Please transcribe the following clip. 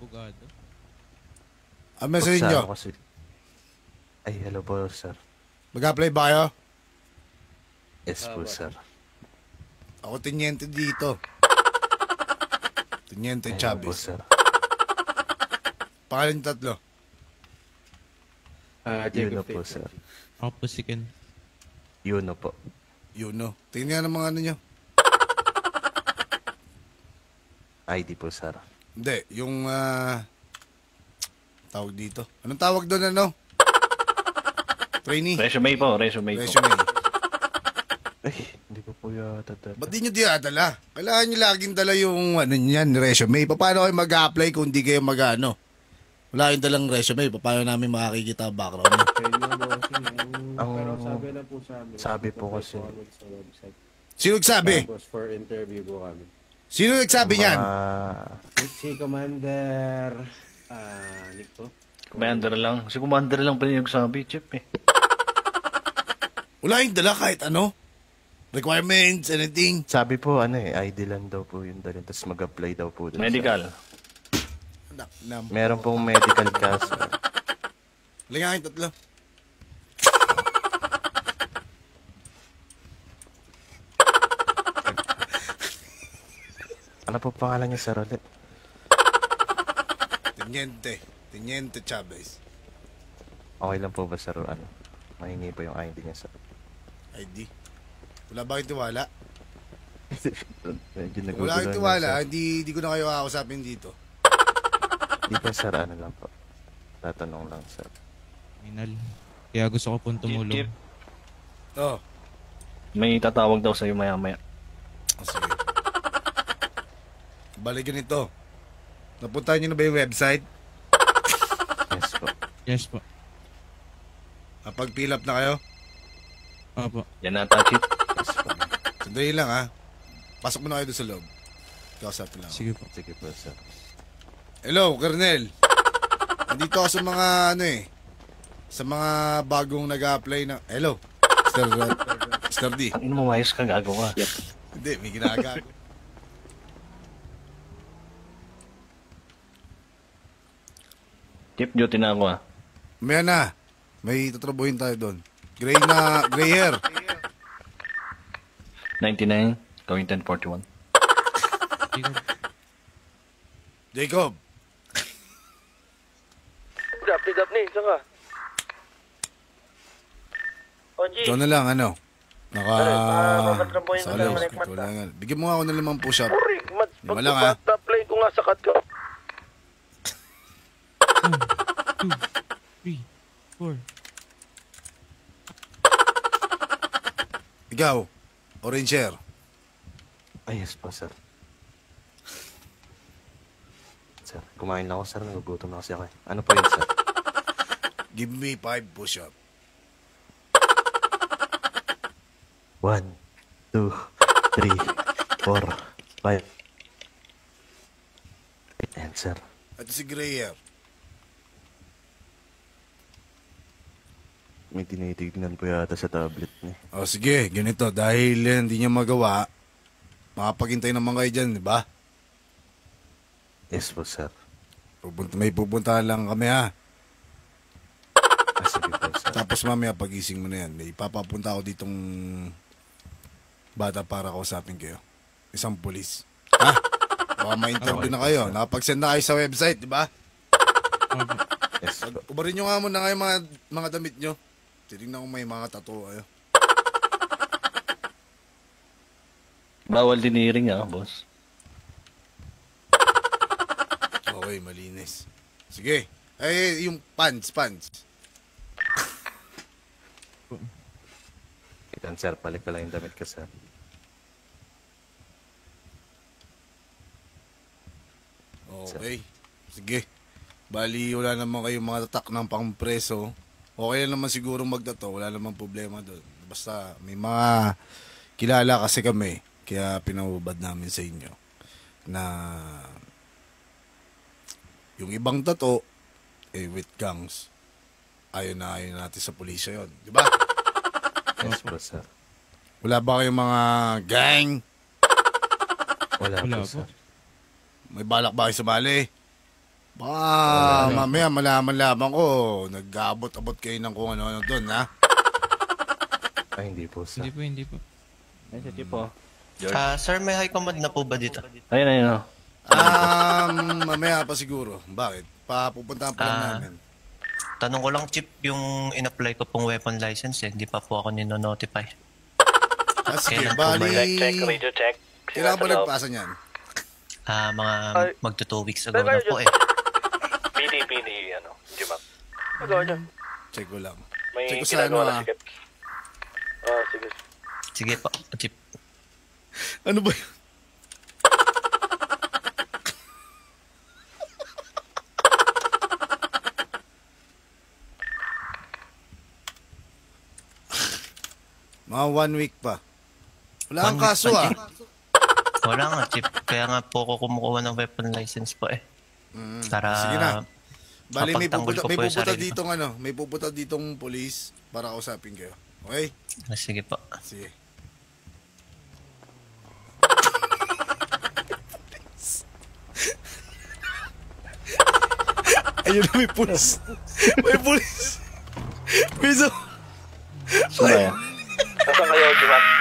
abogado. Message nyo. Ay, hello po, sir. Mag-apply ba kayo? Yes po, sir. Ako tinyente dito. Tinyente Chavez. Po, sir. Pangalan yung tatlo? Yuno po, sir. Ako po si Ken. Yuno po. Yuno. Tingnan nga ng mga ano nyo. ID po, sir. Hindi, yung tawag dito. Anong tawag doon, ano? Trainee? Resume po, resume po. Resume. Ay, hindi ko po yata dala. Ba't di nyo dinadala? Kailangan nyo laging dala yung ano yan, resume. Paano kayo mag-apply kung di kayo mag-ano? Wala kayong dalang resume. Paano namin makikita ang background nyo? Pero sabi na po sa amin. Sabi po kasi. Sa website. Sino nagsabi? Tapos for interview po kami. Sino nagsabi niyan? Si Commander Nick po. Commander lang. Si Commander lang pa yung nagsabi, Chip eh. Wala yung dala kahit ano? Requirements, anything? Sabi po, ID lang daw po yung dali. Tapos mag-apply daw po. Medical. Meron pong medical cast. Lingahin tatlo. Ano po pangalan niya, sir, ulit? Teniente Chavez. Okay lang po ba, sir? Mahingi po yung ID niya, sir. ID? Wala ba kayong tiwala? Medyo Wala kayong tiwala, hindi ko na kayo kakausapin dito. Di ba, sir, lang po? Tatanong lang, sir. Final. Kaya gusto ko pong tumulong. Oh. May tatawag daw sa'yo maya-maya. Sige. Balikan ito. Napuntahan nyo na ba yung website? Yes po. Yes po. Pag-fill up na kayo? Opo. Yan nata, Chip. Yes po. Sandali lang ha. Pasok mo na kayo doon sa loob. Kausapin lang. Sige po. Sige po, sir. Hello, Colonel. Nandito ako sa mga sa mga bagong nag-a-apply na... Hello, Mr. D. Ang inumayos ka, gago ka. Yep. Hindi, may ginagago. Chip, duty na ako ah. Maya na. May tatrabuhin tayo doon. Gray hair. 99, going 1041. Jacob. Daphne, saan ka? Oji. Ikaw na lang, ano? Makatrabuhin ko Salaw. ng manikmat. Bigyan mo nga ako ng 5 push-up. Urik, Lima lang, ha? Pag-apply ko nga sakat ko. 2, 3, 4. Ikaw, orange hair. Ay, yes po, sir. Sir, kumain lang ako, sir. Nagugutom na kasi ako. Ano po yun, sir? Give me 5 push-up. 1, 2, 3, 4, 5. And, sir. Ito si gray hair. May tinitignan po yata sa tablet niya. O sige, ganito. Dahil hindi niya magawa, makapaghintay naman kayo dyan, di ba? Yes po, sir. May pupuntahan lang kami, ha? Sige po, sir. Tapos mamaya pagising mo na yan, may ipapapunta ako ditong bata para kausapin kayo. Isang pulis. Ha? Baka ma-interview na kayo. Nakapag-send na kayo sa website, di ba? Yes po. Ubarin nyo nga muna kayo mga damit nyo. Titignan ko may mga tattoo kayo. Bawal diniring ah, boss. Okay, malinis. Sige. Ay, yung pants. Itan, sir. Balik ko lang yung damit ko, sir. Okay. Sige. Bali, wala naman kayong mga tatak ng pangpreso. Okay lang naman siguro magdato. Wala naman problema doon. Basta may mga kilala kasi kami. Kaya pinahubad namin sa inyo na yung ibang tato, with gangs, ayaw na natin sa pulisya yon, di ba? Yes po, sir. Wala ba kayong mga gang? Wala Wala po, po. sir. May balak ba kayo sumali? Baka mamaya malaman ko, nag-abot-abot kayo ng kung ano-ano doon, ha? Ay, hindi po, sir. Hindi po. Ay, sa Chip, oh. Sir, may high command na po ba dito? Ayun, oh. Mamaya pa siguro. Bakit? Papupuntahan pa lang namin. Tanong ko lang, Chip, yung in-apply ko pong weapon license, hindi pa po ako nino-notify. Sige, Kailan po ba? bali... Radio check. Kailan ba nagpasa niyan? Mga Ay. magto 2 weeks ago na po eh. PD, Jimap. Magawa niya. Check ko lang. May Check ko sa ano, ginagawa na ah. si Kep. Sige. Sige po, Chip. Ano ba yun? Mga 1 week pa. Wala kang 1 week kaso, pa, ah. Chip. Wala nga, Chip. Kaya nga po ako kumukuha ng weapon license po eh. Para Sige na. Bali, may mapagtanggol ko po yung pupunta sarili ko. ditong may pupunta ditong police para kausapin kayo. Okay? Sige po. Sige. Ayun na, may pulis. May pulis. May so... Saan kaya? Nasaan kayo, Jimap?